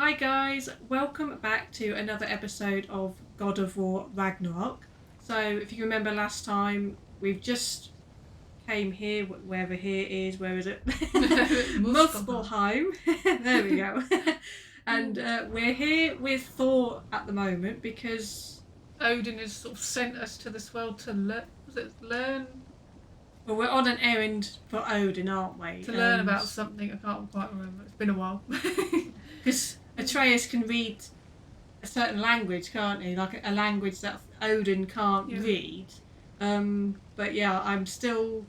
Hi guys, welcome back to another episode of God of War Ragnarok. So if you remember last time, we've just came here, wherever here is, where is it? Musplheim. There we go. And we're here with Thor at the moment because Odin has sort of sent us to this world to learn? Well, we're on an errand for Odin, aren't we? To learn about something. I can't quite remember. It's been a while. Because Atreus can read a certain language, can't he? Like a language that Odin can't read. But yeah, I'm still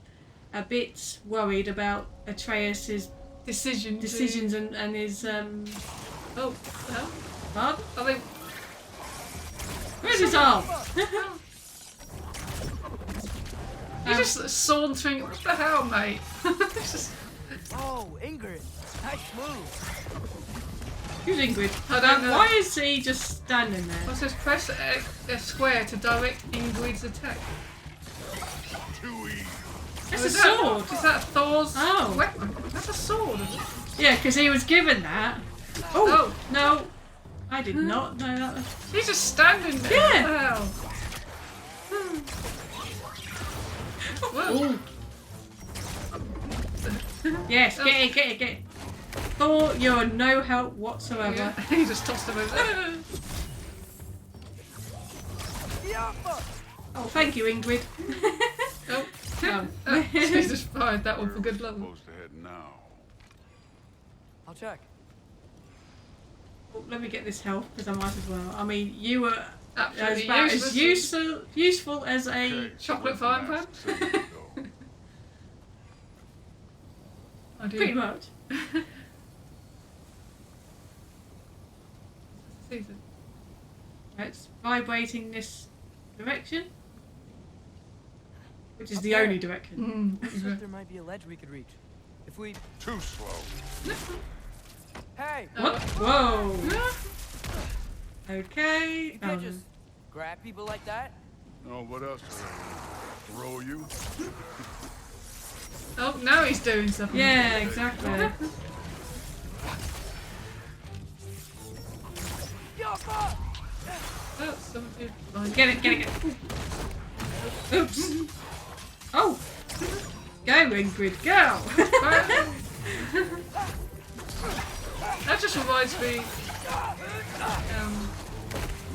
a bit worried about Atreus's decisions and his Oh, no. Pardon? I think. Where's his arm? He's just sauntering. What the hell, mate? Just... Oh, Ingrid, nice move. Who's Ingrid? I don't know. Why is he just standing there? Well, it says press a square to direct Ingrid's attack. It's a sword. Is that Thor's weapon? That's a sword, is it? Yeah, because he was given that. Oh, no. I did not know that was... He's just standing there. Yeah. What the hell? Yes, get it. Thor, you're no help whatsoever. Yeah. He just tossed him over there. Oh, thank you, Ingrid. She's just fired that one for good luck. I'll check. Oh, let me get this health because I might as well. I mean, you were absolutely about as useful as a chocolate frying pan. Pretty much. It's vibrating this direction, which is the only direction. Looks like there might be a ledge we could reach. If we... Too slow. Hey! What? Whoa! Okay. You can't just grab people like that. Oh, what else? Throw you? Oh, now he's doing something. Yeah, exactly. Oh, something. Get it. Oops. Oh! Go, Ingrid, go! That just reminds me,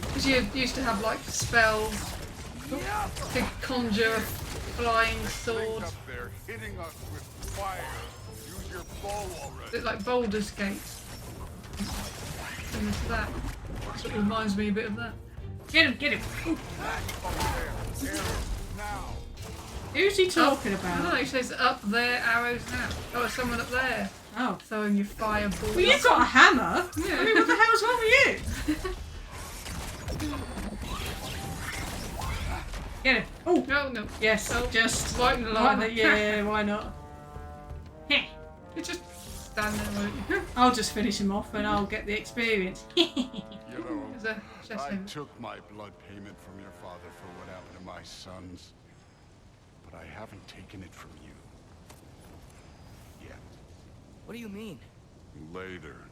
because you used to have like spells to conjure a flying sword. Up there, hitting us with fire. Use your bow already. It's like Baldur's Gate. Similar to that. Sort of reminds me a bit of that. Get him! Ooh. Who's he talking about? Oh, he says up there, arrows now. Oh, there's someone up there. Oh. Throwing your fireball. Well, you've got a hammer. Yeah. I mean, what the hell's wrong with you? Get him. Oh. No. Yes, Oh, just... right in the line. Yeah, why not? You just stand there, won't you? I'll just finish him off and I'll get the experience. You know, There's a chest I over. took my blood payment from your father for what happened to my sons, but I haven't taken it from you. Yet. What do you mean? Later.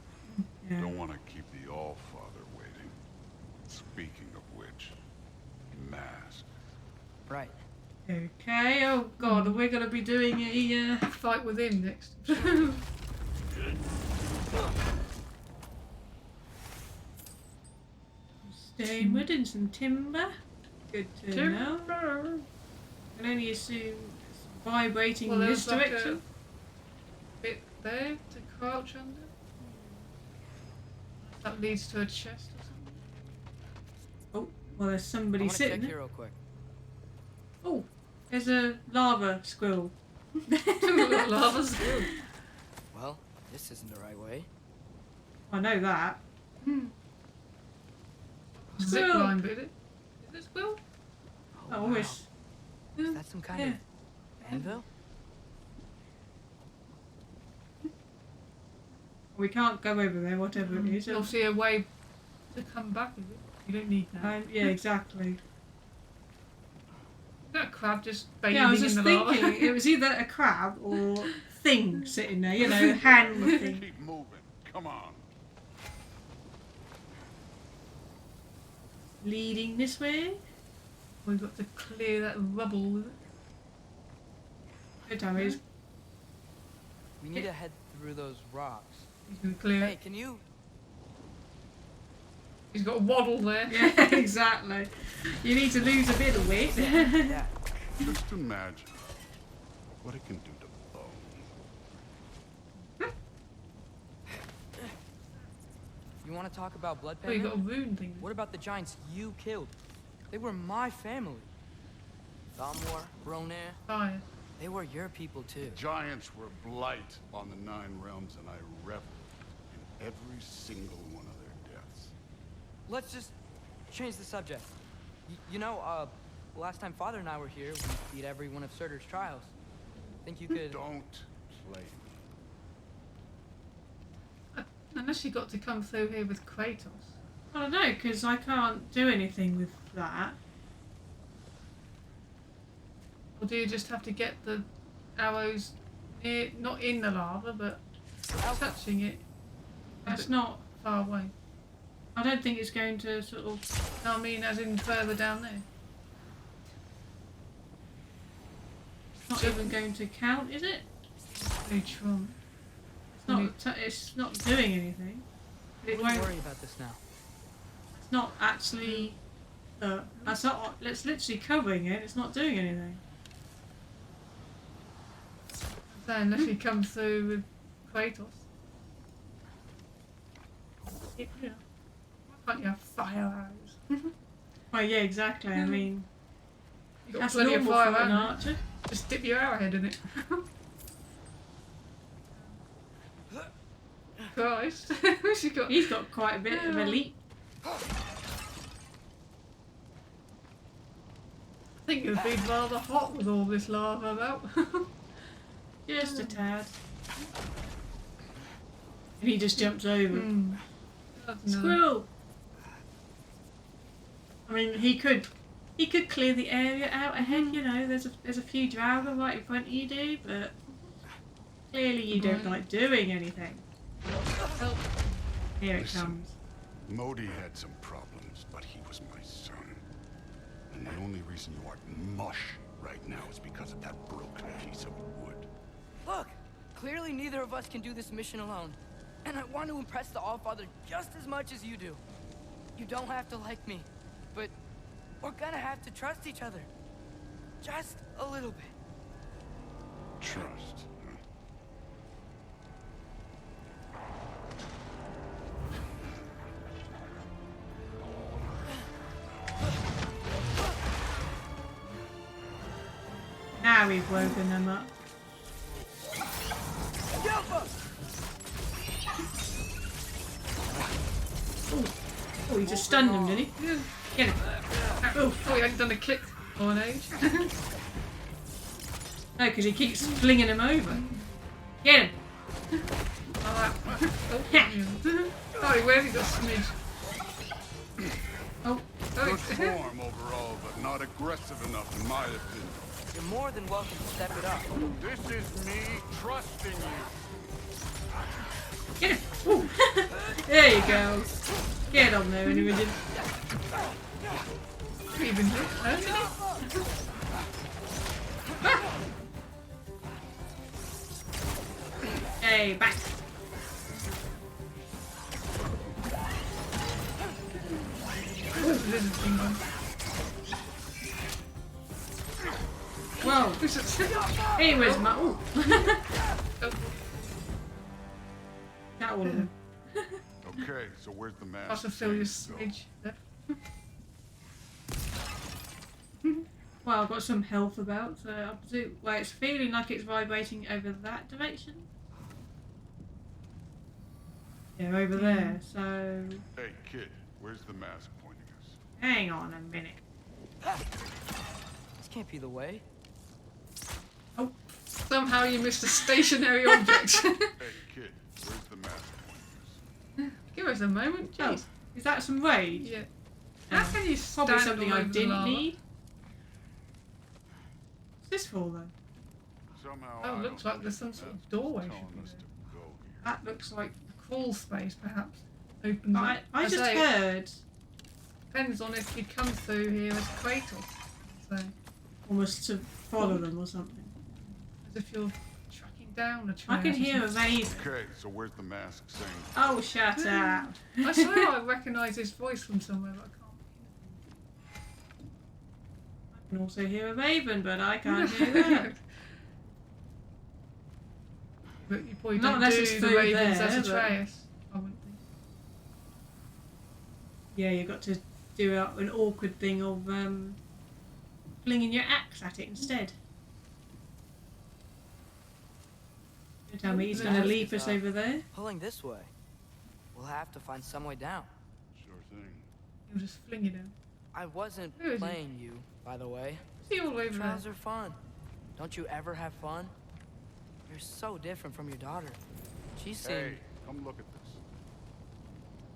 Yeah. Don't want to keep the All-Father waiting. Speaking of which, mask. Right. Okay, oh god, are we going to be doing a... Fight with him next. Staying within some timber. Good to know. I can only assume it's vibrating in this like direction. a bit there to crouch under. That leads to a chest or something. Oh, well there's somebody I want to sitting check there. here real quick. Oh, there's a lava squirrel. Lava squill. Well, this isn't the right way. I know that. Zip line bit, is it squill? Oh, wow. it's... Is that some kind of anvil? We can't go over there, whatever it is. You'll see a way to come back with it. You don't need that. Yeah, exactly. That crab just bathing Yeah, I was just in the lava. thinking it was either a crab or thing sitting there, you know, hand thing. Keep moving. Come on. leading this way. We've got to clear that rubble with it. Good time is. We need to head through those rocks. He's going to clear Hey, it. can you? He's got a waddle there. Yeah, exactly. You need to lose a bit of weight. Yeah. Just imagine what it can do to bone. You want to talk about blood Oh, you payment? got a rune thing. What about the giants you killed? They were my family. Thamor, Bronir, Fire. they were your people too. Giants were blight on the 9 realms, and I reveled in every single one of their deaths. Let's just change the subject. You know, last time Father and I were here, we beat every one of Surtur's trials. Think you could... Don't play me. Unless you got to come through here with Kratos. I don't know, because I can't do anything with that. Or do you just have to get the arrows near, not in the lava, but touching it? That's not. Far away. I don't think it's going to sort of. No, I mean as in further down there. Not even going to count, is it? Neutron. It's not doing anything. It Don't won't. worry about this now. It's not actually. That's not. It's literally covering it. It's not doing anything. So unless you come through with Kratos. Yeah. Why can't you have fire arrows? Well, yeah, exactly. I mean, You've got that's plenty of normal fire for an arrows. archer. Just dip your arrowhead in it. Christ. What's he got? He's got quite a bit of a leap. I think it would be rather hot with all this lava about. Just a tad. And he just jumps over. Mm. No. Squirrel! I mean, he could clear the area out ahead, you know, there's a few Draugr right in front of you, do, but clearly you don't like doing anything. Help. Here it Listen. comes. Modi had some problems, but he was my son. And the only reason you aren't mush right now is because of that broken piece of wood. Look, clearly neither of us can do this mission alone. And I want to impress the Allfather just as much as you do. You don't have to like me, but we're gonna have to trust each other. Just a little bit. Trust. Huh? Now we've woken them up. Oh, he just stunned him, did he? Yeah. Get him. Oh, he hadn't done a kick for an age. No, because he keeps flinging him over. Get him. Oh, where's he got smidge? Oh, Good form overall, but not aggressive enough in my opinion. You're more than welcome to step it up. This is me trusting you. get him. Ooh. There you go. Get on there, Imogen. Even hit, hasn't he? Hey, back. There's a thing on. Whoa. He was my. Ooh. That all of them. Okay, so where's the mask? I can feel your go? smidge there. Well, I've got some health about, so I presume. Well, it's feeling like it's vibrating over that direction. Yeah, over there. So, Hey, kid, where's the mask pointing us? hang on a minute. This can't be the way. Somehow you missed a stationary object. Hey, kid, where's the mask pointing us? Give us a moment, Oh, jeez. is that some rage? Yeah. How can you stand Probably something all I over the didn't lava? need. What's this for, though? Somehow Oh, I looks don't like there's some think sort of that's doorway telling should be us there. to go here. That looks like. Crawl space, perhaps. Opens I up. just say, heard. depends on if you come through here as Kratos. So, Almost to follow them or something. as if you're tracking down a I Atreus. can or hear a something. Raven. Okay, so where's the mask saying? Oh, shut up. I swear I recognise his voice from somewhere, but I I can also hear a raven, but I can't hear that. But you probably Not don't unless do it's the through Ravens there, as but- Atreus. I wouldn't think. Yeah, you've got to do an awkward thing of flinging your axe at it instead. You tell me he's going to Mask leave is us up. over there? Pulling this way. We'll have to find some way down. Sure thing. You'll just fling it down. I wasn't Who is he? playing you, by the way. See all over there. Trials are fun. Don't you ever have fun? You're so different from your daughter. She seemed... Hey, come look at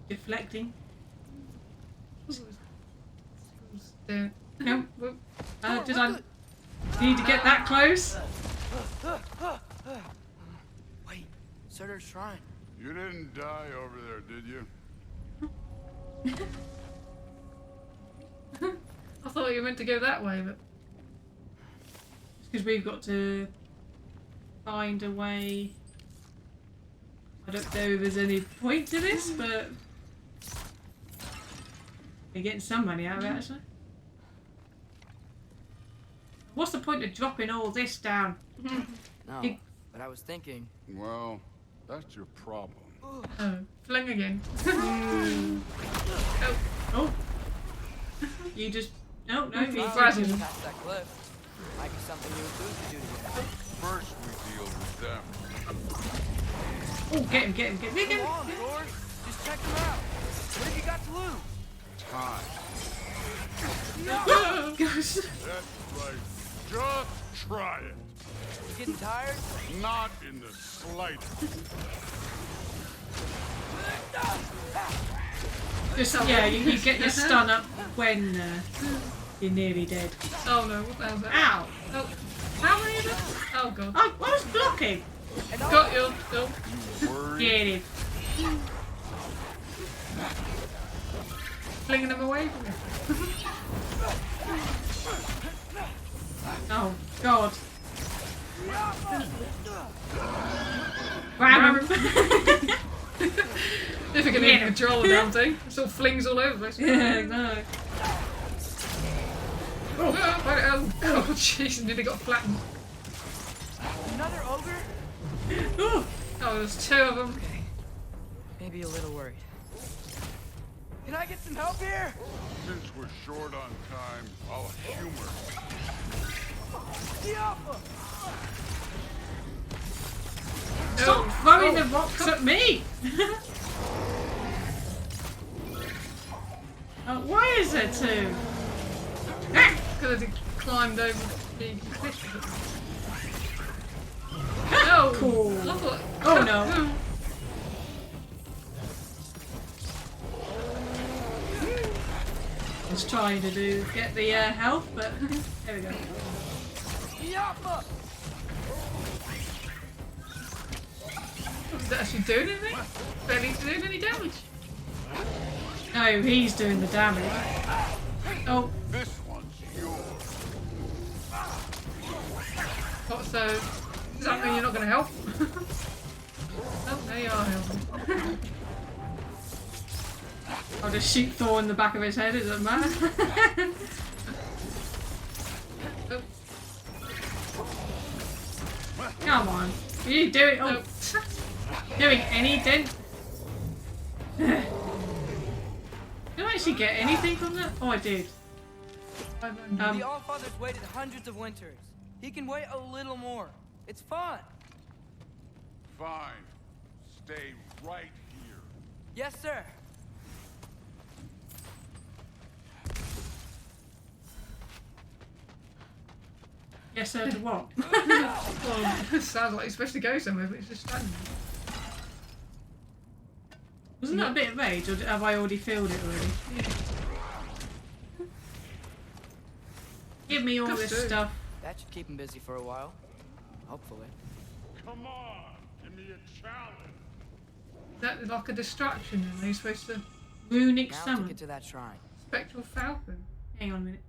this. Deflecting. There. No. Well, Did I need to get that close? Wait, Surtur's shrine. You didn't die over there, did you? I thought you meant to go that way, but Because we've got to find a way. I don't know if there's any point to this, but we're getting some money out of it actually. What's the point of dropping all this down? No, You- but I was thinking... Well, that's your problem. oh, fling again. Oh, Oh, you just no. Well, You Fragile. didn't. past that cliff. Might be something you and Boo could do together. First we deal with them. Oh, get him! Get Come him! on, Thor. Just check them out. What have you got to lose? Time. Gosh. That's right. Just try it. You getting tired? Not in the slightest. Just yeah, you get your stun up when you're nearly dead. oh no, what the hell's that? Ow! Oh, how many of them? Oh god. I was blocking. Got you. Oh. You worried? Get him. Flinging them away from you. Oh God. Grab him. If you can Yeah. even control the damn thing. It sort of flings all over the place. Yeah, no. Oh, jeez, nearly got flattened. Another ogre? Ooh. Oh, there's two of them. Okay. Maybe a little worried. Can I get some help here? Since we're short on time, I'll humor. Stop throwing the rocks at me! Why is there two? Ah! Because he climbed over the cliff. No! Cool. I thought, Oh, no. I was trying to get the health, but there we go. Is that actually doing anything? Barely doing any damage. No, he's doing the damage. Oh, This one's yours. What, so does that mean you're not going to help? Oh, there you are helping. I'll just shoot Thor in the back of his head, it doesn't matter. Oh, Come on. You do it. Oh, oh. doing anything? Did I actually get anything from that? Oh, I did. The Allfather's waited hundreds of winters. He can wait a little more. It's fun. Fine. Stay right here. Yes, sir. Yes, sir, to what? Well, sounds like he's supposed to go somewhere, but he's just standing there. Wasn't that a bit of rage, or have I already filled it already? Give me all Good this food. stuff. That should keep him busy for a while. Hopefully. Come on. Give me a challenge. Is that like a distraction then? Are you supposed to... Runic Now to summon. get to that shrine. Spectral Falcon. Hang on a minute.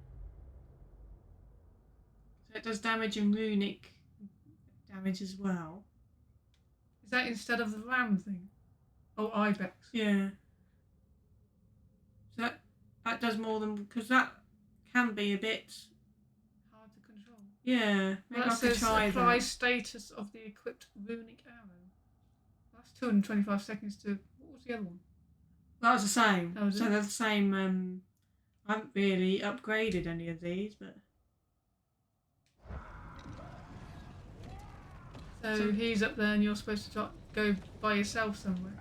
So it does damage and runic damage as well. Is that instead of the ram thing? Oh, ibex. Yeah. So that does more than, because that can be a bit. Hard to control. Yeah. Maybe That I could says try apply that. status of the equipped runic arrow. That's 225 seconds to. What was the other one? That was the same. Oh, is So it? they're the same. I haven't really upgraded any of these, but. So he's up there and you're supposed to go by yourself somewhere.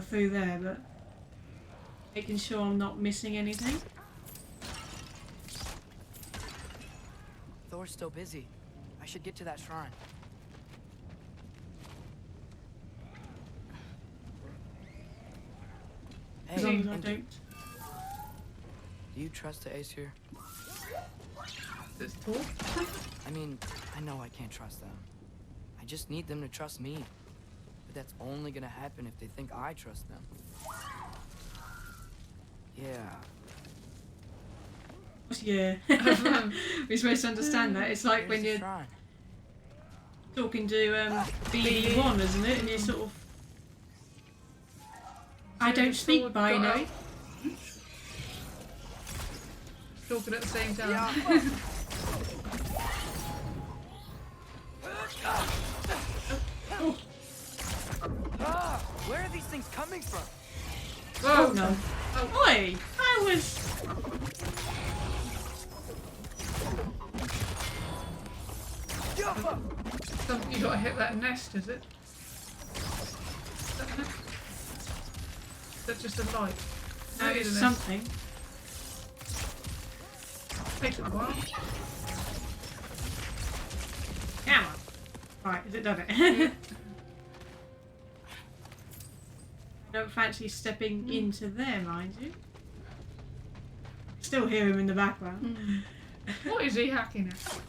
Through there, but making sure I'm not missing anything. Thor's still busy. I should get to that shrine. As Hey, long as I and don't. do you trust the Aesir? It's Thor. I mean, I know I can't trust them. I just need them to trust me. But that's only gonna happen if they think I trust them. Yeah. Yeah. We're supposed to understand that. It's like Here's when the you're shrine. talking to BD1, isn't it? And you sort of. I don't speak Sword binary. Talking at the same time. Yeah. Where are these things coming from? Whoa! No. Oh. Oi! I was. You gotta hit that nest, is it? That's just a light. No, It it's is a nest. something. Takes a while. Come on. Right, has it done it? I don't fancy stepping into there, mind you. Still hear him in the background. What is he hacking at? Well,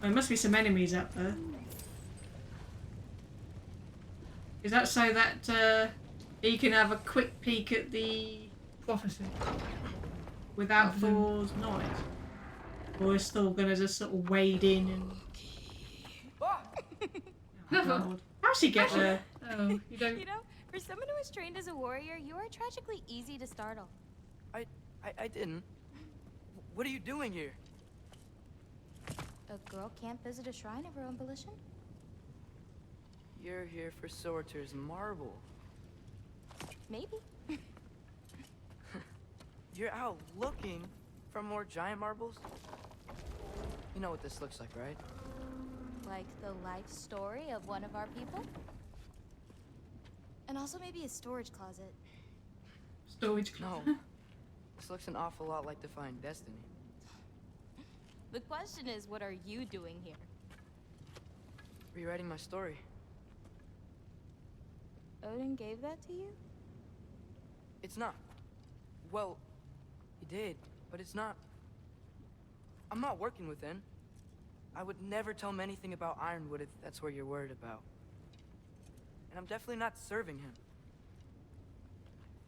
there must be some enemies up there. Is that so that he can have a quick peek at the Prophecy. without Thor's knowledge? Or is Thor gonna just sort of wade in and... Oh, God. How's he get there? Oh, you don't. You know, for someone who is trained as a warrior, you are tragically easy to startle. I didn't. What are you doing here? A girl can't visit a shrine of her own volition? You're here for Sorter's marble. Maybe. You're out looking for more giant marbles? You know what this looks like, right? Like the life story of one of our people? And also maybe a storage closet. Storage No. closet. This looks an awful lot like Defying Destiny. The question is, what are you doing here? Rewriting my story. Odin gave that to you? It's not. Well, he did, but it's not. I'm not working with him. I would never tell him anything about Ironwood if that's what you're worried about. And I'm definitely not serving him.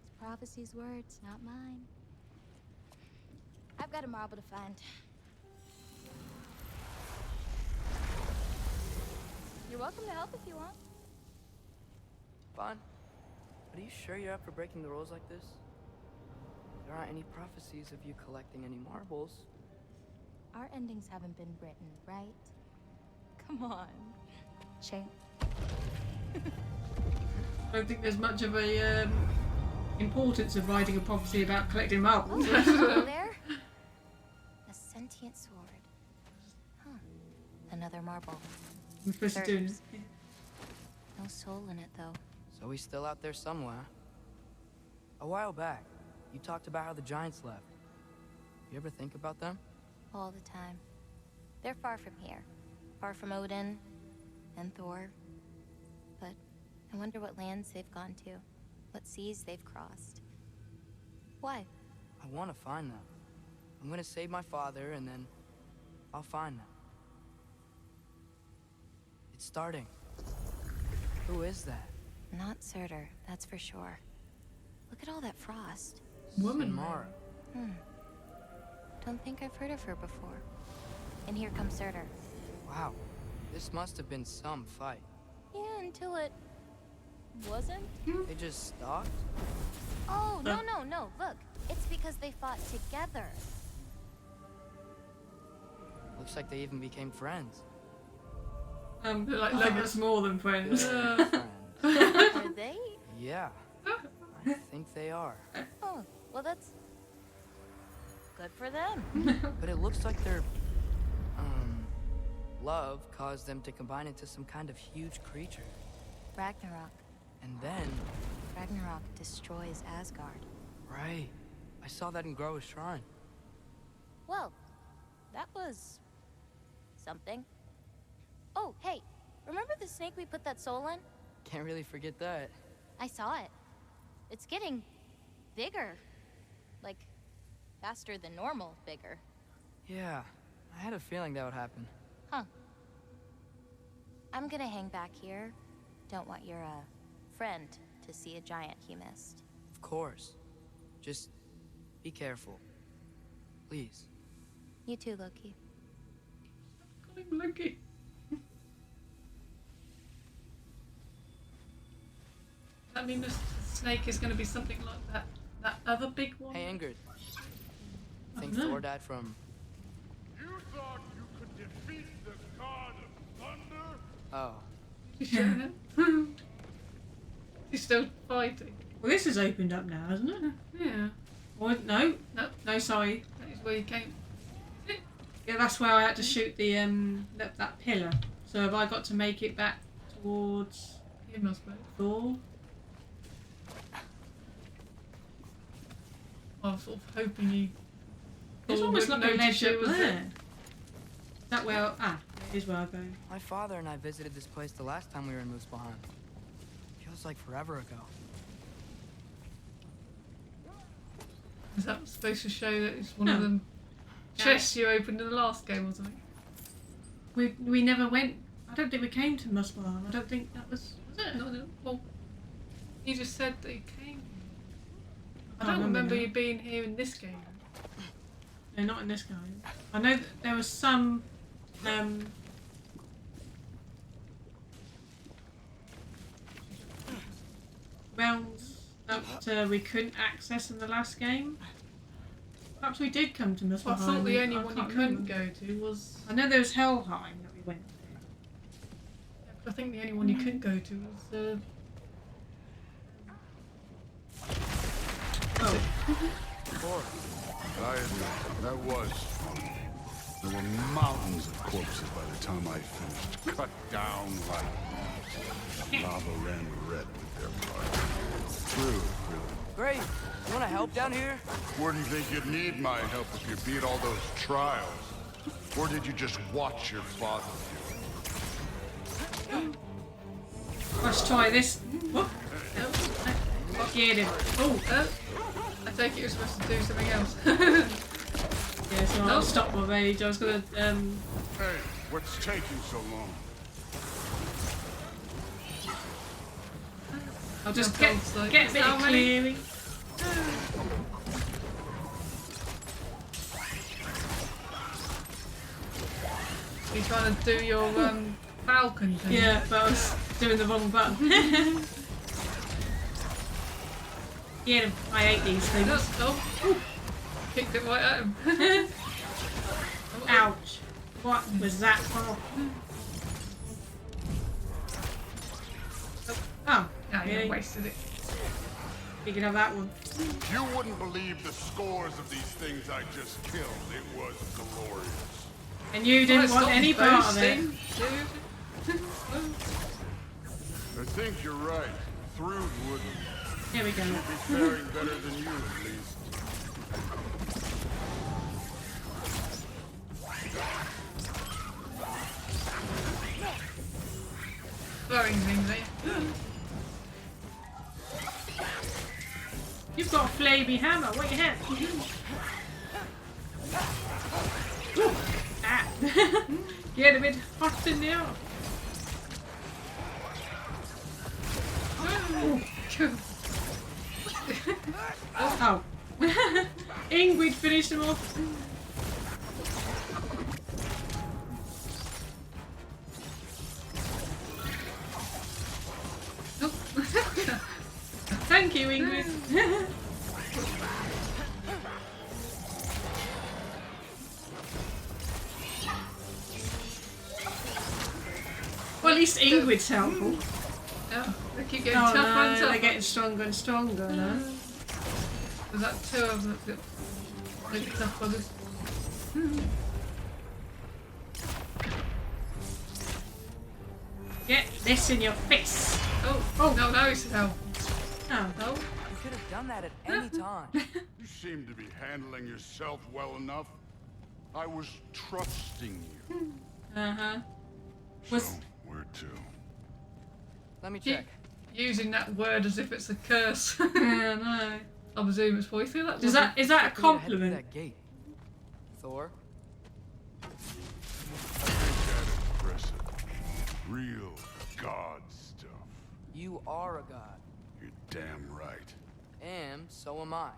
It's prophecy's words, not mine. I've got a marble to find. You're welcome to help if you want. Fine. But are you sure you're up for breaking the rules like this? There aren't any prophecies of you collecting any marbles. Our endings haven't been written, right? Come on. Shame. I don't think there's much of a importance of writing a prophecy about collecting marbles. Oh, hello there. A sentient sword. Huh. Another marble. I'm supposed to do this. No soul in it, though. So he's still out there somewhere. A while back, you talked about how the giants left. You ever think about them? All the time. They're far from here. Far from Odin and Thor. But I wonder what lands they've gone to. What seas they've crossed. Why? I want to find them. I'm gonna save my father, and then I'll find them. It's starting. Who is that? Not Surtur, that's for sure. Look at all that frost. Woman. Mara. Don't think I've heard of her before. And here comes Surtur. Wow, this must have been some fight. Yeah, until it wasn't. They just stopped? Oh, no. Look, it's because they fought together. Looks like they even became friends. They're like I think lovers. that's more than friends. Good friends. Are they? Yeah, I think they are. Oh, well, that's good for them. But it looks like their love caused them to combine into some kind of huge creature. Ragnarok. And then, Ragnarok destroys Asgard. right, I saw that in Groa's shrine. Well, that was something. Oh, hey, remember the snake we put that soul in? Can't really forget that. I saw it. It's getting bigger. Like, faster than normal bigger. Yeah, I had a feeling that would happen. Huh. I'm gonna hang back here. Don't want your, friend to see a giant he missed. Of course. Just be careful. Please. You too, Loki. Call him Loki. Does that mean the snake is going to be something like that other big one? Hey, Ingrid. Think no. Thor died from... You thought you could defeat the god of thunder? Oh. You showing him? He's still fighting. Well, this has opened up now, hasn't it? Yeah. Or, no, No, sorry. that is where you came. Yeah, that's where I had to shoot the that pillar. So have I got to make it back towards You must be. Thor? I was sort of hoping you. There's Thor almost would like a notice ledge it up was there. Is that where? It is where I go. My father and I visited this place the last time we were in Musplheim. Feels like forever ago. Is that supposed to show that it's one of No. them chests you opened in the last game or something? We never went. I don't think we came to Musplheim. I don't think that was it? No. Well, you just said that you came. I Can't don't remember now. you being here in this game. No, not in this game. I know that there was some realms that we couldn't access in the last game. Perhaps we did come to Musplheim. Well, I thought the only I one you can't couldn't remember. go to was. I know there was Helheim that we went to. I think the only one you couldn't go to was. Oh, Thor. I admit, that was fun. There were mountains of corpses by the time I finished. Cut down like leaves. Lava ran red with their blood. True, really. Great. You want to help down here? Wouldn't think you'd need my help if you beat all those trials. Or did you just watch your father do it? let's try this. Whoop. Get him. Oh, I take it you're supposed to do something else. Yeah, so I'll No. stop my rage. I was gonna Hey, what's taking so long? I'll just Okay, get so a bit how of many? clearing. You're trying to do your falcon thing. Yeah, but I was doing the wrong button. Get him. I hate these things. Oh. Kicked it right at him. Ouch. What was that for? Oh, Yeah, you really? wasted it. You can have that one. You wouldn't believe the scores of these things I just killed. It was glorious. And you didn't Oh, want stop any part of it. boasting, dude. I think you're right. Thrud wouldn't. Here we go. Be faring better than you, at least. Throwing things at you. You've got a flamey hammer. What you have? Ah. Get a bit hot in there. Oh. Ingrid finished him off. Oh. Thank you, Ingrid. Well, at least Ingrid's helpful. Yeah, they keep getting Oh tougher and no, tougher. they're getting stronger and stronger now. There's that two of them that really tough buggers. Get this in your face. Oh, no, now he's hell. Oh. No. You could have done that at any time. You seem to be handling yourself well enough. I was trusting you. Uh-huh. So, where to? Let me check. Using that word as if it's a curse. Yeah, no. I presume it's for you. Feel that? Is that a We need to head through compliment? that gate. Thor, Ain't that impressive? Real god stuff. you are a god. You're damn right. And so am I.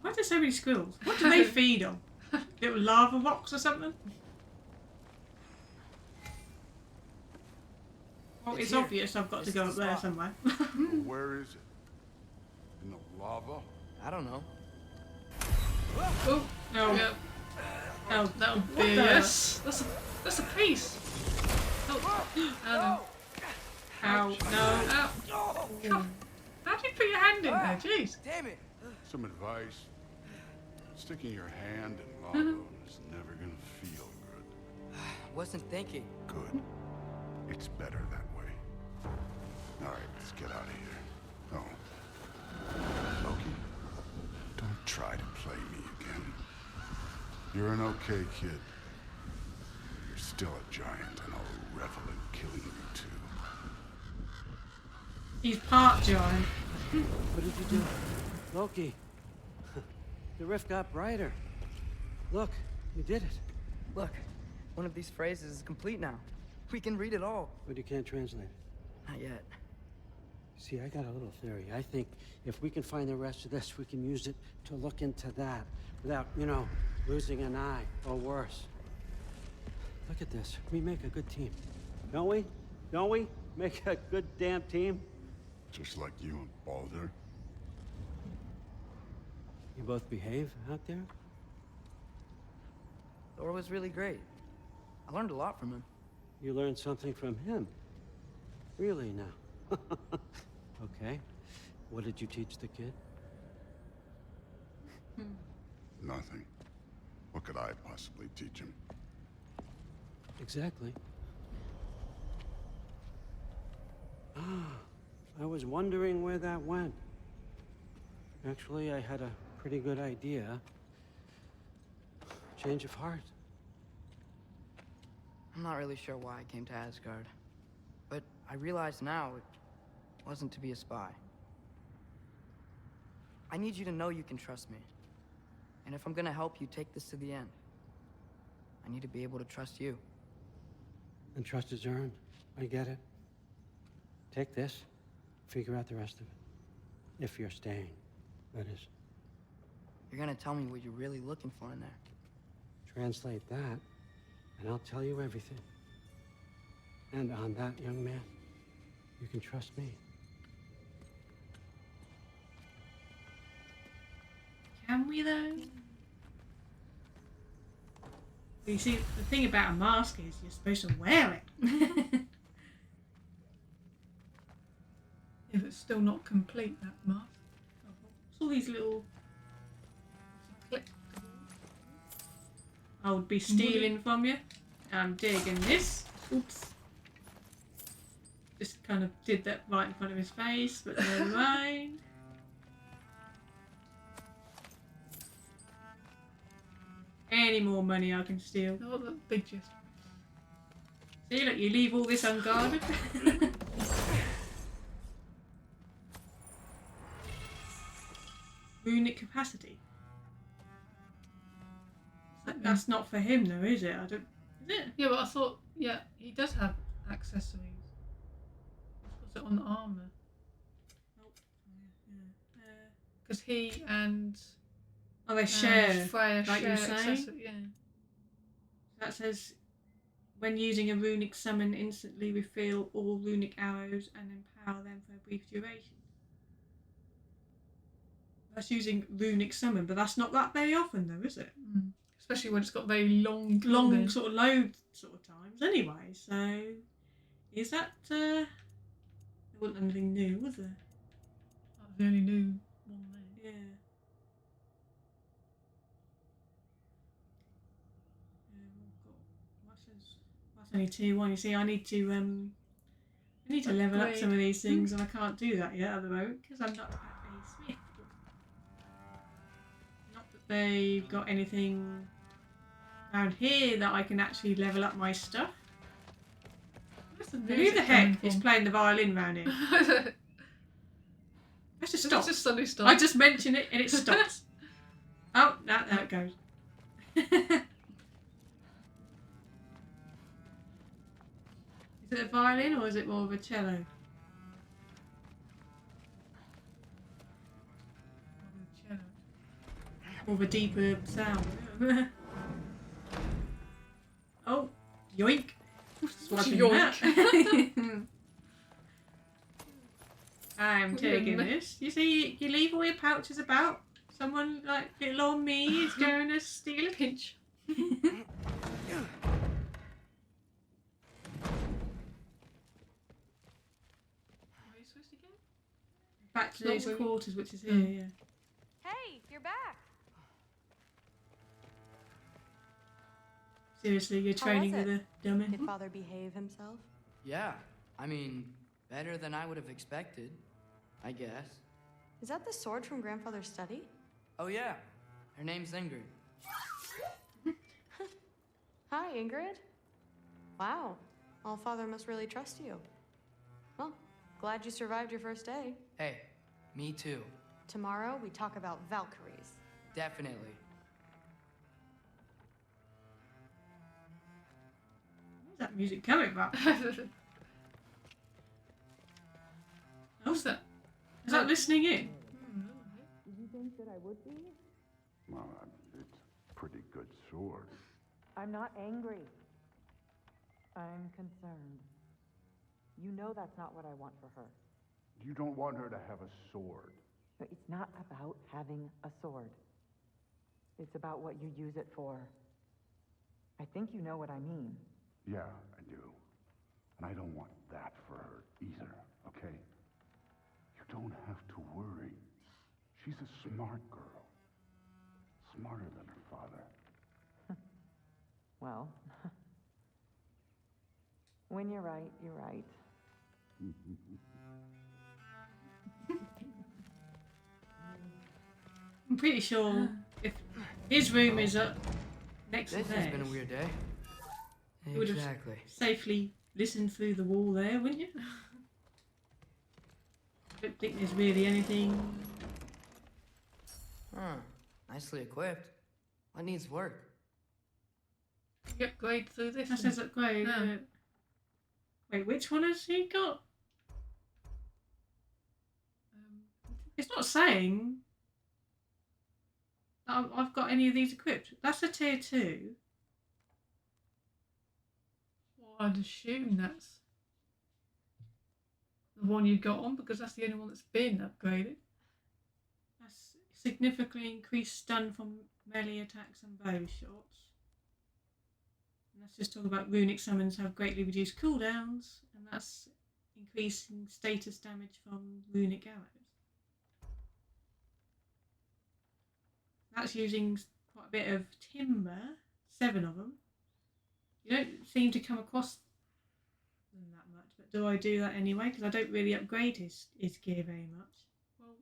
Why are there so many squirrels? What do they feed on? Little lava rocks or something? Well, It's it's here. obvious I've got to This go is up the there spot. somewhere. Where is it? In the lava? I don't know. Oh, Oh, yeah. oh, That'll What be the- yes. That's a piece. Oh, ow, no. Ow. God. How do you put your hand in there? Jeez. Damn it! Some advice. Sticking your hand in lava is never gonna feel good. Wasn't thinking. Good. It's better that way. Alright, let's get out of here. Oh. Loki, don't try to play me again. You're an okay kid. You're still a giant, and I'll revel in killing you too. He's part giant. What did you do? Loki. The rift got brighter. Look, you did it. Look, one of these phrases is complete now. We can read it all. But you can't translate it. Not yet. See, I got a little theory. I think if we can find the rest of this, we can use it to look into that without, you know, losing an eye or worse. Look at this. We make a good team. Don't we? Don't we? Make a good damn team? Just like you and Baldur. You both behave out there? Thor was really great. I learned a lot from him. You learned something from him. Really now? Okay. What did you teach the kid? Nothing. What could I possibly teach him? Exactly. I was wondering where that went. Actually, I had a pretty good idea. Change of heart. I'm not really sure why I came to Asgard. But I realize now it wasn't to be a spy. I need you to know you can trust me. And if I'm gonna help you take this to the end, I need to be able to trust you. And trust is earned. I get it. Take this, figure out the rest of it. If you're staying, that is. You're gonna tell me what you're really looking for in there. Translate that, and I'll tell you everything. And on that, young man, you can trust me. Can we though? You see, the thing about a mask is you're supposed to wear it. If it's still not complete, that mask. What's all these little... Click. I would be stealing from you. I'm digging this. Oops. Just kind of did that right in front of his face, but never mind. Any more money I can steal. Oh, the big chest. See, look, you leave all this unguarded. Runic capacity. That's not for him though, is it? I don't. Is it? Yeah, but I thought, yeah, he does have accessories. Puts it on the armor. Because he and Oh, they share. Freya like you share were saying? accessory. Yeah. That says, when using a runic summon, instantly refill all runic arrows and empower them for a brief duration. That's using runic summon, but that's not that very often, though, is it? Mm. Especially when it's got very long Sort of load sort of times, anyway. So, is that? There wasn't anything new, was there? That was the only new one there. Yeah. That's only 2-1. You see, I need to level up some of these things, and I can't do that yet at the moment because I'm not a smith. Not that they've got anything around here that I can actually level up my stuff. Who the heck is playing the violin round here? Let's just stop. Just suddenly stop. I just mention it and it stops. Oh, no, there it goes. Is it a violin or is it more of a cello? More of a deeper sound. Oh, yoink. Swiping Yoink. I'm taking this. You see, you leave all your pouches about. Someone like little old me is going to steal a pinch. Back to those quarters, which is here, yeah. Hey, you're back. Seriously, you're training was with a dummy? Did Father behave himself? Yeah, I mean, better than I would have expected, I guess. Is that the sword from Grandfather's study? Oh yeah, her name's Ingrid. Hi, Ingrid. Wow, All-Father must really trust you. Well, glad you survived your first day. Hey, me too. Tomorrow, we talk about Valkyries. Definitely. Where's that music coming from? What's that? Is that listening in? Did you think that I would be? Well, it's a pretty good sword. I'm not angry. I'm concerned. You know that's not what I want for her. You don't want her to have a sword. But it's not about having a sword. It's about what you use it for. I think you know what I mean. Yeah, I do. And I don't want that for her either, okay? You don't have to worry. She's a smart girl. Smarter than her father. Well, when you're right, you're right. I'm pretty sure if his room is up next to This theirs, has been a weird day. you would have Exactly. safely listened through the wall there, wouldn't you? I don't think there's really anything. Huh. Nicely equipped. What needs work? You upgrade through this. That says upgrade. No. Wait, which one has he got? It's not saying that I've got any of these equipped. That's a tier 2. Well, I'd assume that's the one you got on because that's the only one that's been upgraded. That's significantly increased stun from melee attacks and bow shots. And let's just talk about runic summons have greatly reduced cooldowns, and that's increasing status damage from runic arrows. That's using quite a bit of timber, 7 of them. You don't seem to come across them that much, but do I do that anyway? Because I don't really upgrade his gear very much. Well,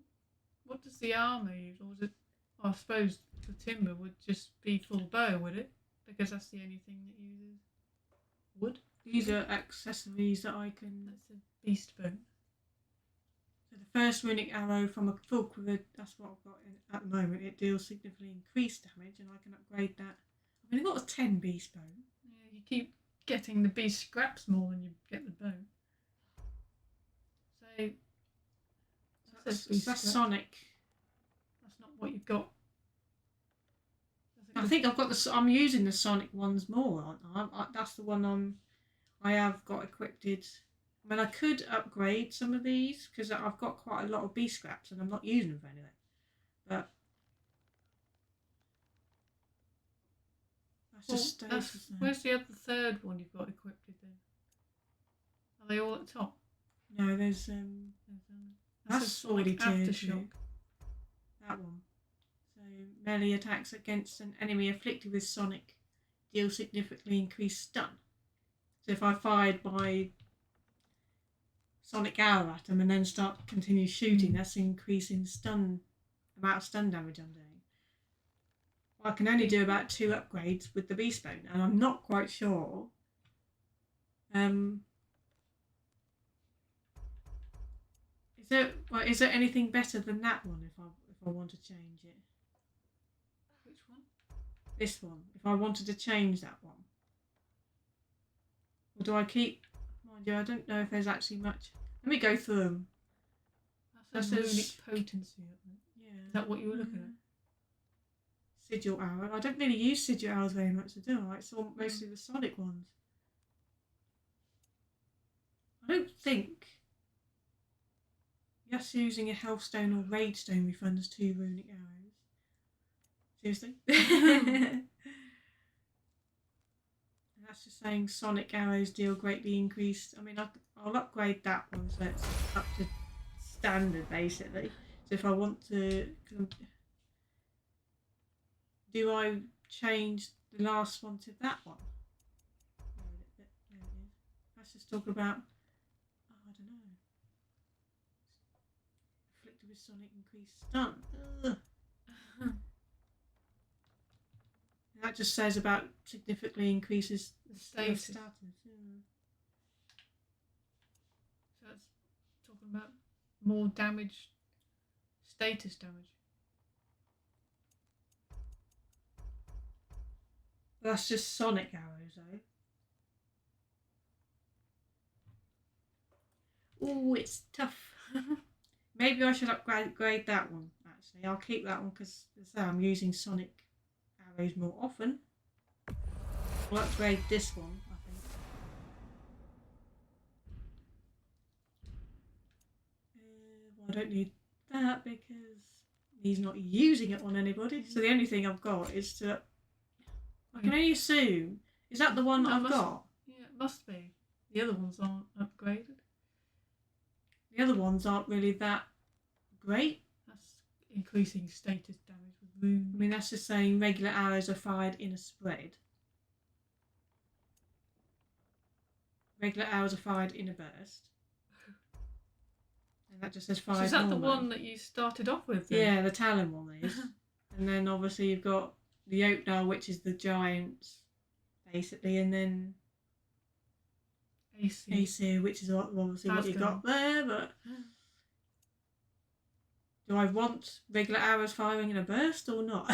what does the armour use? Or was it? I suppose the timber would just be full bow, would it? Because that's the only thing that uses wood. These are accessories that I can... That's a beast bone. So the first runic arrow from a full quiver, that's what I've got at the moment. It deals significantly increased damage, and I can upgrade that. I've only got a 10 beast bone. Yeah, you keep getting the beast scraps more than you get the bone. So That's Sonic. you've got. I think I've got the. I'm using the Sonic ones more, aren't I? That's the one I have got equipped. I mean, I could upgrade some of these because I've got quite a lot of B scraps and I'm not using them for anything. But that's just status. Where's the other third one you've got equipped then? Are they all at the top? No, there's that's already tier 2. That one. So melee attacks against an enemy afflicted with Sonic deal significantly increased stun. So if I fired my Sonic arrow at them and then continue shooting, that's increasing amount of stun damage I'm doing. I can only do about 2 upgrades with the Beast Bone, and I'm not quite sure. Is there anything better than that one if I want to change it? Which one? This one. If I wanted to change that one. Or do I keep... Mind you, I don't know if there's actually much... Let me go through them. That's runic potency, isn't it? Yeah. Is that what you were looking at? Sigil arrow. I don't really use sigil arrows very much, do I? It's all mostly the Sonic ones. I don't think... Just using a health stone or raid stone refunds 2 runic arrows. Seriously? That's just saying Sonic arrows deal greatly increased. I mean, I'll upgrade that one so it's up to standard basically. So if I want to, do I change the last one to that one? There it is. Let's just talk about. I don't know. Afflicted with Sonic increased stun. That just says about significantly increases the status. Yeah. So that's talking about more damage, status damage. That's just Sonic arrows, though. Oh, it's tough. Maybe I should upgrade that one, actually. I'll keep that one because I'm using Sonic arrows more often. I'll upgrade this one, I think. Well, I don't need that because he's not using it on anybody. So the only thing I've got is to... I can only assume... Is that the one that I've got? Yeah, it must be. The other ones aren't upgraded. The other ones aren't really that great. That's increasing status damage with wound. I mean, that's just saying regular arrows are fired in a spread. Regular arrows are fired in a burst. And that just says fired. So is that normal. the one that you started off with? Then? Yeah, the Talon one is. And then obviously you've got the Oakdale, which is the giants, basically, and then Aesir, which is obviously what you got there, but do I want regular arrows firing in a burst or not?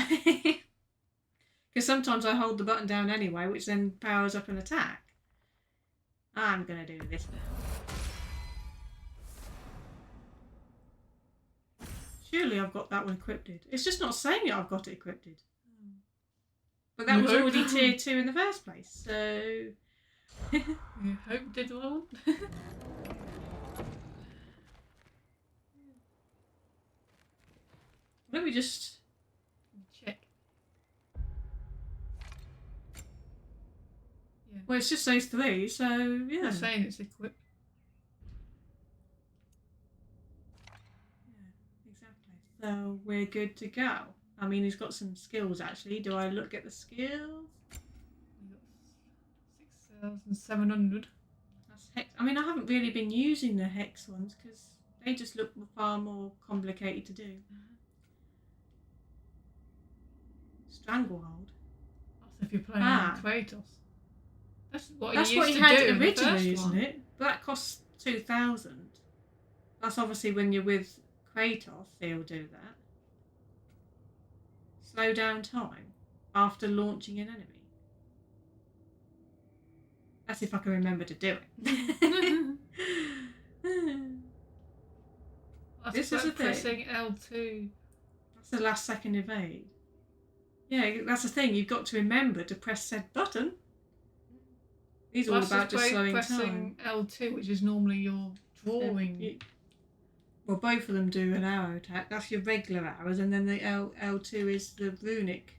Because sometimes I hold the button down anyway, which then powers up an attack. I'm going to do this now. Surely I've got that one equipped. It's just not saying it I've got it equipped. But that was already tier 2 in the first place, so... You hope did well. Let me just check. Yeah. Well, it's just those 3, so yeah. I'm saying it's equipped. Yeah, exactly. So we're good to go. I mean, he's got some skills actually. Do I look at the skills? 6,700. That's hex. I mean, I haven't really been using the hex ones because they just look far more complicated to do. Stranglehold. That's if you're playing Kratos. That's what he had originally, isn't it? But that costs 2,000. That's obviously when you're with Kratos, he'll do that. Slow down time after launching an enemy. That's if I can remember to do it. This is a pressing L2. It's the last second evade. Yeah, that's the thing. You've got to remember to press said button. These are all about just slowing pressing time. L2, which is normally your drawing. Well, both of them do an arrow attack. That's your regular arrows, and then the L2 is the runic.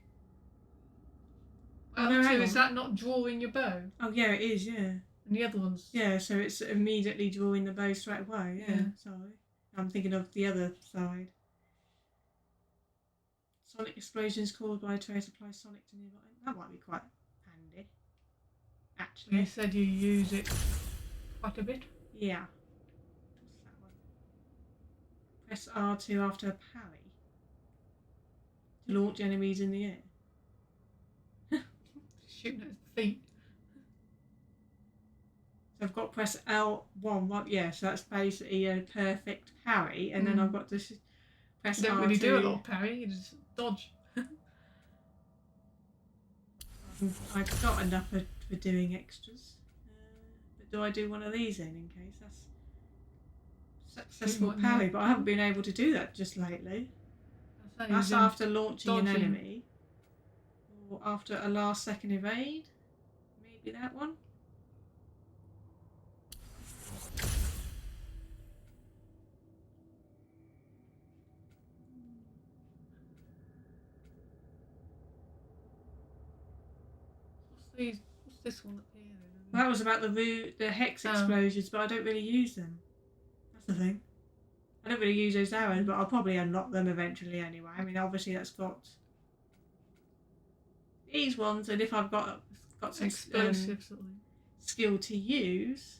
L2, is that not drawing your bow? Oh, yeah, it is, yeah. And the other one's... Yeah, so it's immediately drawing the bow straight away, yeah. Sorry. I'm thinking of the other side. Sonic explosions caused by Atreus applies sonic to nearby. That might be quite handy, actually. You said you use it quite a bit? Yeah. What's that one? Press R2 after a parry to launch enemies in the air. Shooting at his feet. So I've got to press L1, right? Yeah, so that's basically a perfect parry, and then I've got to press You don't R2. really do a lot of parry, you just dodge. I've got enough for doing extras. But do I do one of these then, in case? That's successful parry, but I haven't been able to do that just lately. That's after launching an enemy. Or after a last second evade. Maybe that one. What's this one up here? That was about the hex explosions, but I don't really use them. That's the thing. I don't really use those arrows, but I'll probably unlock them eventually anyway. I mean, obviously that's got these ones, and if I've got some explosives, skill to use.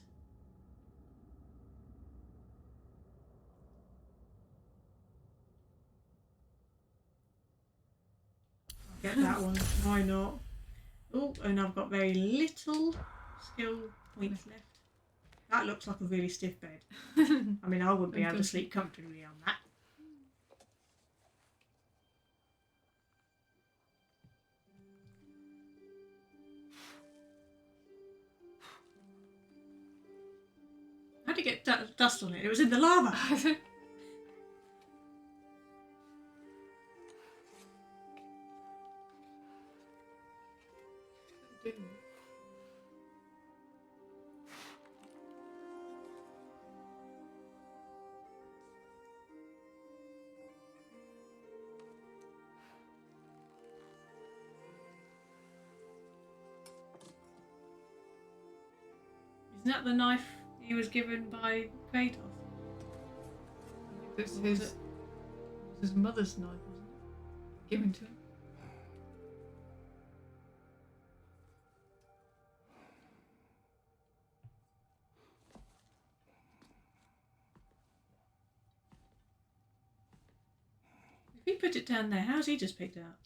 I'll get that one. Why not? Oh, and I've got very little skill points left. That looks like a really stiff bed. I mean, I wouldn't be able to sleep comfortably on that. How did it get dust on it? It was in the lava. Isn't that the knife he was given by Kratos? This was his mother's knife, wasn't it? Given to him. If he put it down there, how's he just picked it up?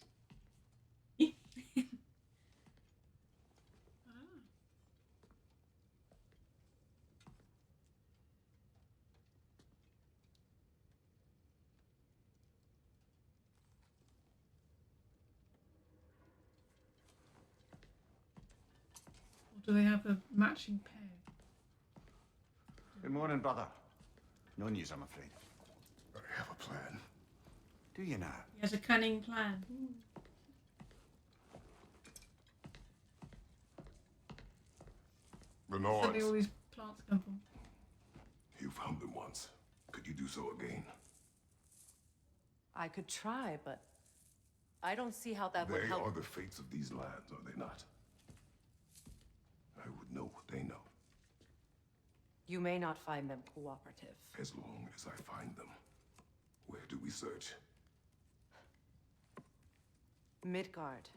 Do they have a matching pair? Good morning, brother. No news, I'm afraid. I have a plan. Do you now? He has a cunning plan. Where do all these plants come from? You found them once. Could you do so again? I could try, but I don't see how that would help. They are the fates of these lands, are they not? I would know what they know. You may not find them cooperative. As long as I find them. Where do we search? Midgard.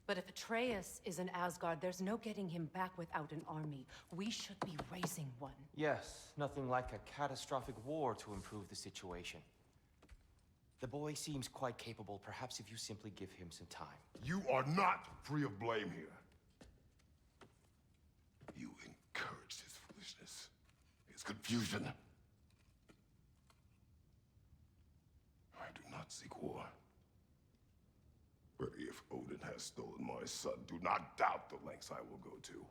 But if Atreus is in Asgard, there's no getting him back without an army. We should be raising one. Yes, nothing like a catastrophic war to improve the situation. The boy seems quite capable. Perhaps if you simply give him some time. You are not free of blame here. You encouraged his foolishness, his confusion. I do not seek war. But if Odin has stolen my son, do not doubt the lengths I will go to.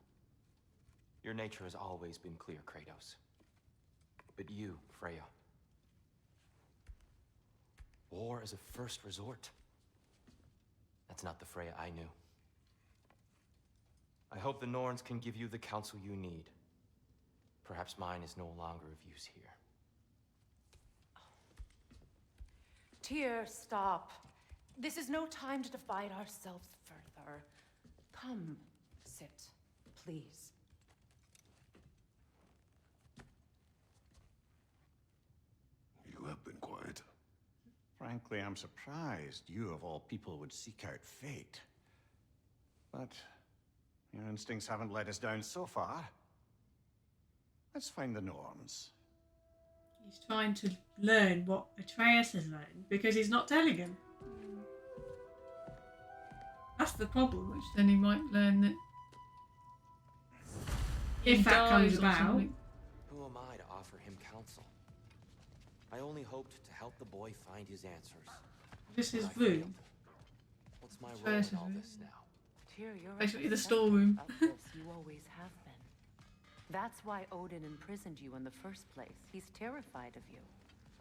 Your nature has always been clear, Kratos. But you, Freya. War as a first resort. That's not the Freya I knew. I hope the Norns can give you the counsel you need. Perhaps mine is no longer of use here. Tyr, stop. This is no time to divide ourselves further. Come, sit, please. You have been quiet. Frankly, I'm surprised you of all people would seek out fate. But your instincts haven't let us down so far. Let's find the Norns. He's trying to learn what Atreus has learned because he's not telling him. That's the problem. Which then he might learn that if he that comes dies or about. something. Who am I to offer him counsel? I only hoped to help the boy find his answers. This is But I room. failed. What's my role in all this now? Tyr, you're Basically the representative storeroom. of this. You always have been. That's why Odin imprisoned you in the first place. He's terrified of you.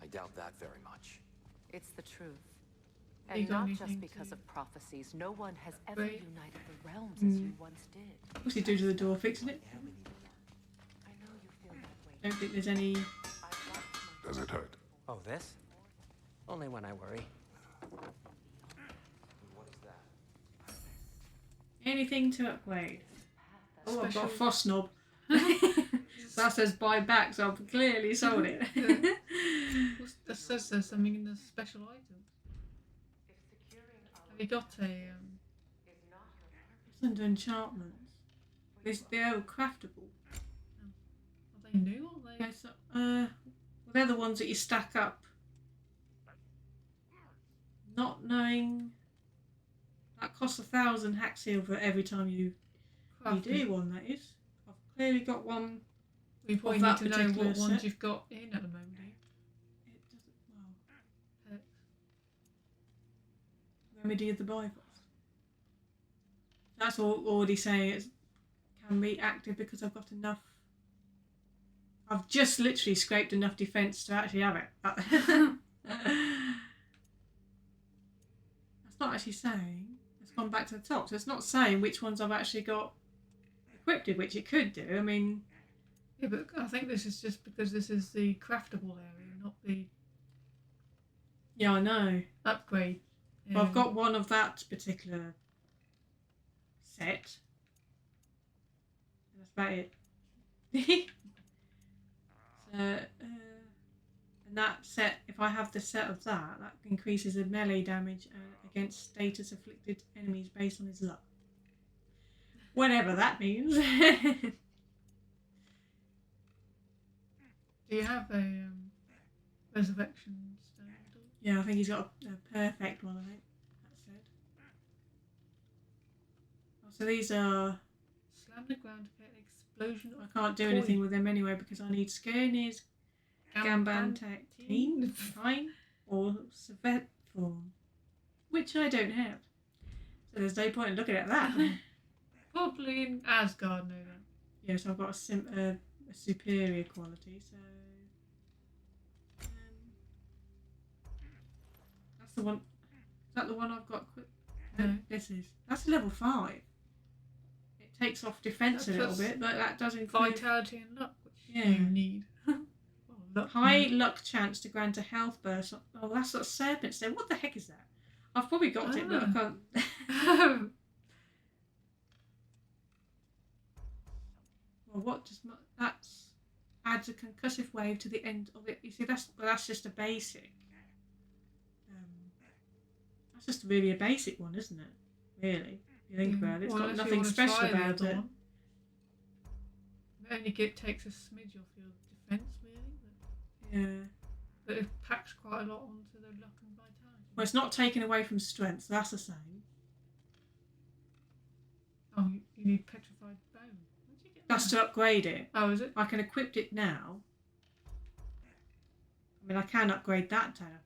I doubt that very much. It's the truth. You And got not anything just because to of prophecies. No one has ever upgrade? united the realms as you once did. What's he do to the door? Fixing it? I know you feel that way. Don't think there's any. Does it hurt? Oh, this? Only when I worry. What is that? Anything to upgrade. Oh, I've got a Special- frost knob. That says buy back, so I've clearly sold it. That says there's something in the special items. Have you got a It's under enchantments. They're all craftable. are they new or are they Yes, well, they're the ones that you stack up. Not knowing that costs 1,000 hack silver every time you crafted? do one. That is. I've clearly got one. We probably of need that to know particular what ones set. you've got in at the moment. Do you? It doesn't. Well, Pets. remedy of the Bible. That's all already saying it can be active because I've got enough. I've just literally scraped enough defense to actually have it. That's not actually saying. It's gone back to the top, so it's not saying which ones I've actually got equipped with, which it could do. I mean, Yeah, but I think this is just because this is the craftable area, not the yeah, I know. upgrade. Well, I've got one of that particular set. And that's about it. So, and that set, if I have the set of that, that increases the melee damage against status afflicted enemies based on his luck. Whatever that means. Do you have a resurrection stone? Yeah, I think he's got a perfect one, I think. That said. Oh, so these are. Slam the ground to get an explosion. I can't do anything with them anyway because I need Skirnir's Gambantine Fine or Savet form, which I don't have. So there's no point in looking at that. Probably in Asgard, no doubt. Yes, I've got a superior quality, so. That's the one. Is that the one I've got? No. This is. That's level 5. It takes off defense a That little puts bit, but that does include Vitality and luck, which Yeah. you need. Well, luck high need. luck chance to grant a health burst. Oh, that's got serpents there. What the heck is that? I've probably got it, but I can't. Well, what does that's adds a concussive wave to the end of it. You see, that's just a basic. That's just really a basic one, isn't it? Really, if you think about it, it's Well, got unless you nothing wanna special try the about other it. one. It only takes a smidge off your defense, really. Yeah. But it packs quite a lot onto the luck and vitality. Well, it's not taken away from strength. So that's the same. Oh, you need petrified bone. Where'd you get That's that? to upgrade it. Oh, is it? I can equip it now. I mean, I can upgrade that technically.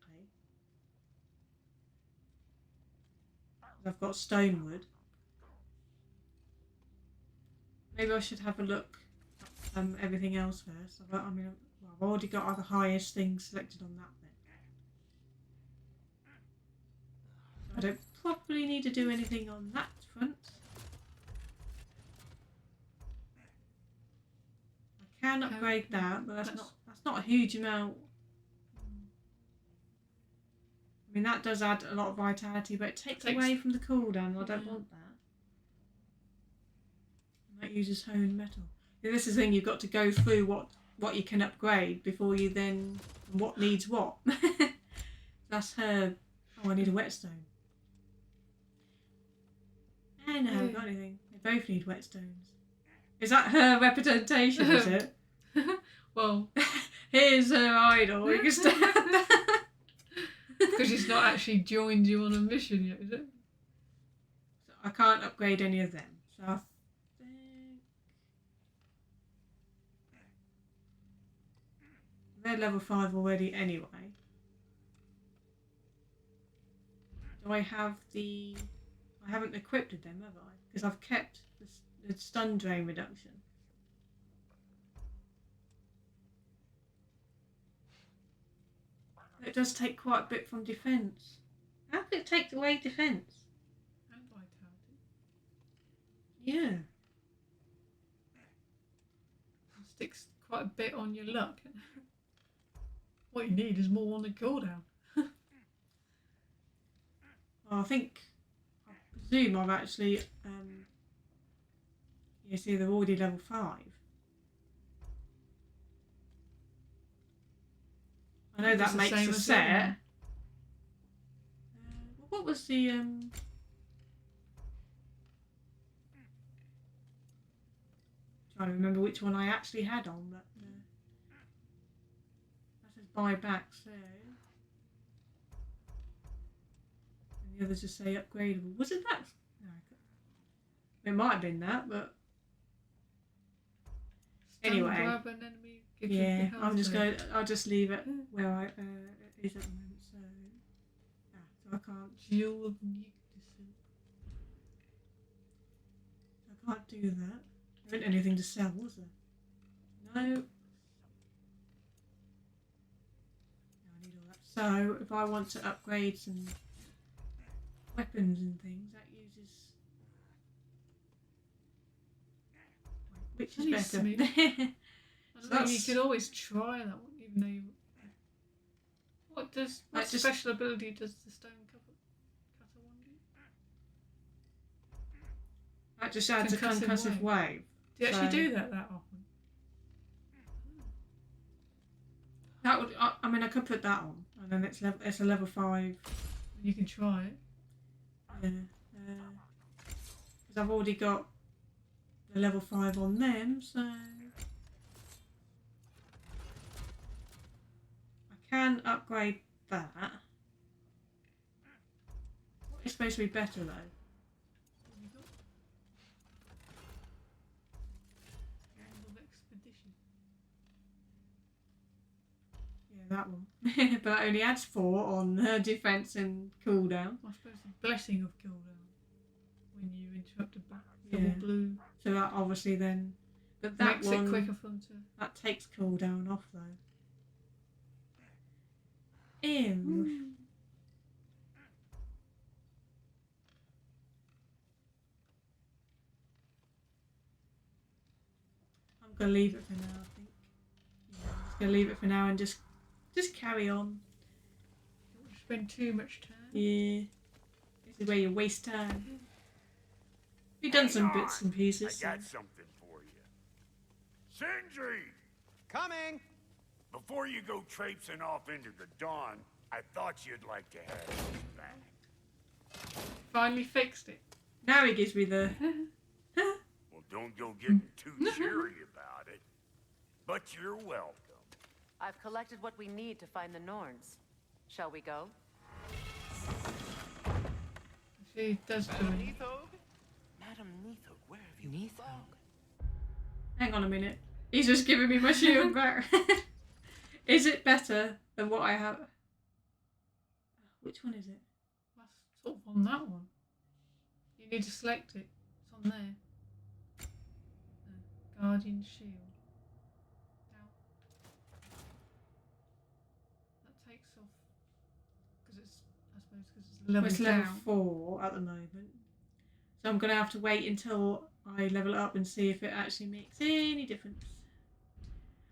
I've got stonewood. Maybe I should have a look at everything else first. I've already got the highest things selected on that bit. I don't probably need to do anything on that front. I can upgrade that, but that's not a huge amount. I mean, that does add a lot of vitality, but it takes away from the cooldown. I don't want that. And that uses honed metal. Yeah, this is the thing, you've got to go through what you can upgrade before you then... what needs what. That's her... Oh, I need a whetstone. I know, I've got anything. They both need whetstones. Is that her representation, is it? Well... Here's her idol. You can stand there. Because she's not actually joined you on a mission yet, is it? So I can't upgrade any of them. So I think... They're level 5 already anyway. Do I have the... I haven't equipped them, have I? Because I've kept the stun drain reduction. It does take quite a bit from defence. How could it take away defence? And vitality. Yeah. It sticks quite a bit on your luck. What you need is more on the cooldown. Well, I presume I've actually, you see they're already level 5. I know that makes a set. What was the trying to remember which one I actually had on, but that says buy back, so and the others just say upgradable. Was it that? No, it might have been that, but anyway. Grab an enemy, give Yeah, you the I'm just health going. I'll just leave it where I it is at the moment. So, so I can't. Jewel of Newcastle. I can't do that. There isn't anything to sell, was there? No. No, I need all that. So if I want to upgrade some weapons and things, that uses. Which is better? I don't know, you could always try that one, even though you... What special ability does the stone cutter one do? That just adds a concussive wave. Do you actually do that often? That would. I mean, I could put that on, and then it's a level 5. You can try it. Yeah. Because I've already got the level 5 on them, so I can upgrade that. It's supposed to be better though. Yeah, that one. But that only adds 4 on defense and cooldown. I suppose the blessing of cooldown when you interrupt a double blue. So that obviously then, but that makes one, it quicker for them to. That takes cooldown off though. I'm gonna leave it for now. I think. Yeah, I'm just gonna leave it for now and just carry on. Don't spend too much time. Yeah, this is where you waste time. We've done some bits and pieces. I got something for you. Sindri! Coming! Before you go traipsing off into the dawn, I thought you'd like to have this back. Finally fixed it. Now he gives me the... Well, don't go getting too cheery about it. But you're welcome. I've collected what we need to find the Norns. Shall we go? She does do it. Madam Neathog, where have you flown? Hang on a minute. He's just giving me my shield back. Is it better than what I have? Which one is it? That's sort of on that one. You need to select it. It's on there. Guardian shield. Now. That takes off because it's I suppose, because it's level It's level down. 4 at the moment. So I'm going to have to wait until I level it up and see if it actually makes any difference.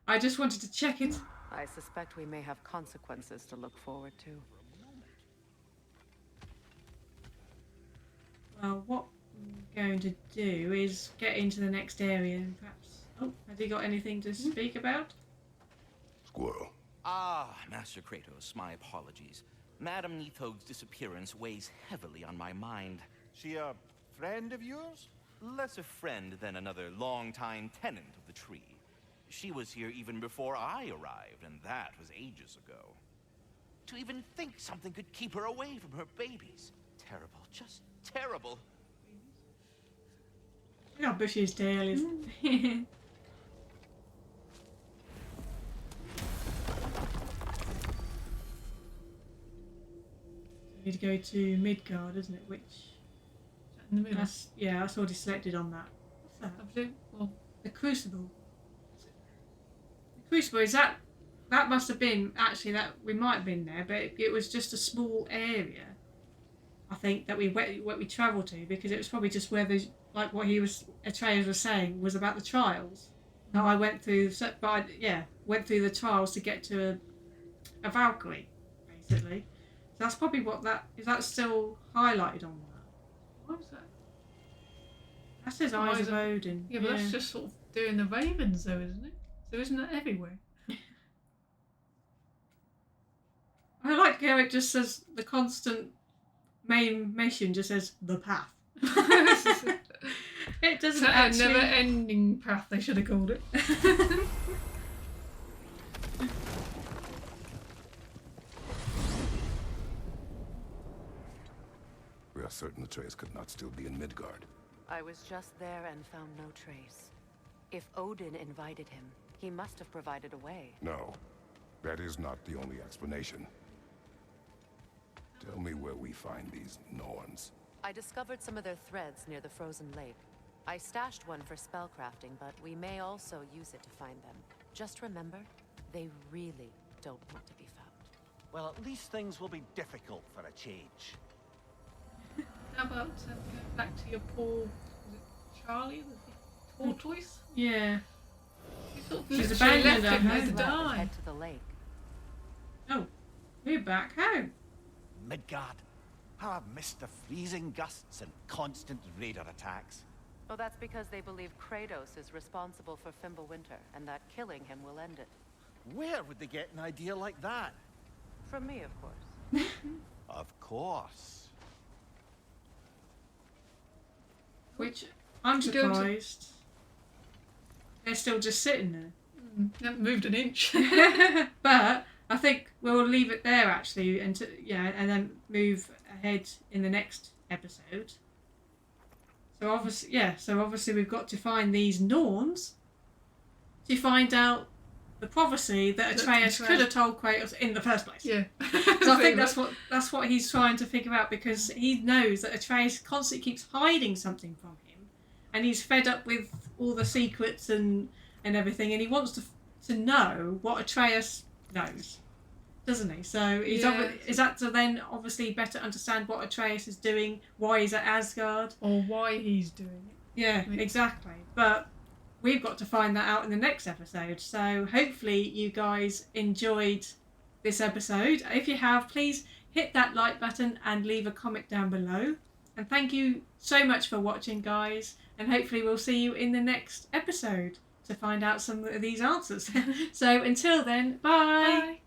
I just wanted to check it. I suspect we may have consequences to look forward to. Well, what I'm going to do is get into the next area and perhaps... Oh, has he got anything to speak about? Squirrel. Ah, Master Kratos, my apologies. Madame Nithog's disappearance weighs heavily on my mind. She a friend of yours? Less a friend than another long-time tenant of the tree. She was here even before I arrived, and that was ages ago. To even think something could keep her away from her babies. Terrible, just terrible. Look how bushy his tail is. Need to go to Midgard, isn't it? Which In the middle. that's already selected on that. What's that? I presume, well, The Crucible. The Crucible, is that must have been actually that we might have been there, but it was just a small area. I think that we travelled to, because it was probably just where the, like what Atreus was saying was about the trials. Now I went through, went through the trials to get to a Valkyrie, basically. So that's probably what is that still highlighted on that? what was that? That says Eyes of Odin. Yeah, but that's just sort of doing the ravens, though, isn't it? So isn't that everywhere? I like how it just says the constant main mission just says the path. It doesn't It's actually... a never-ending path, they should have called it. We are certain Atreus could not still be in Midgard. I was just there and found no trace. If Odin invited him, he must have provided a way. No, that is not the only explanation. Tell me where we find these Norns. I discovered some of their threads near the frozen lake. I stashed one for spellcrafting, but we may also use it to find them. Just remember, they really don't want to be found. Well, at least things will be difficult for a change. How about going back to your poor, was it Charlie, the tortoise? Yeah. You sort of She's literally abandoned left him her there to home. die. Head to the lake. Oh, we're back home. Midgard. How I've missed the freezing gusts and constant raider attacks. Well, that's because they believe Kratos is responsible for Fimbulwinter, and that killing him will end it. Where would they get an idea like that? From me, of course. Of course. Which, I'm surprised. They're still just sitting there. They haven't moved an inch. But I think we'll leave it there actually, and then move ahead in the next episode. So obviously we've got to find these Norns to find out the prophecy that Atreus could have told Kratos in the first place. Yeah. So I think that's what he's trying to figure out, because he knows that Atreus constantly keeps hiding something from him, and he's fed up with all the secrets and everything, and he wants to know what Atreus knows, doesn't he? So is that to then obviously better understand what Atreus is doing, why he's at Asgard, or why he's doing it. Yeah, exactly. But we've got to find that out in the next episode. So hopefully you guys enjoyed this episode. If you have, please hit that like button and leave a comment down below. And thank you so much for watching, guys. And hopefully we'll see you in the next episode to find out some of these answers. So until then, bye. Bye.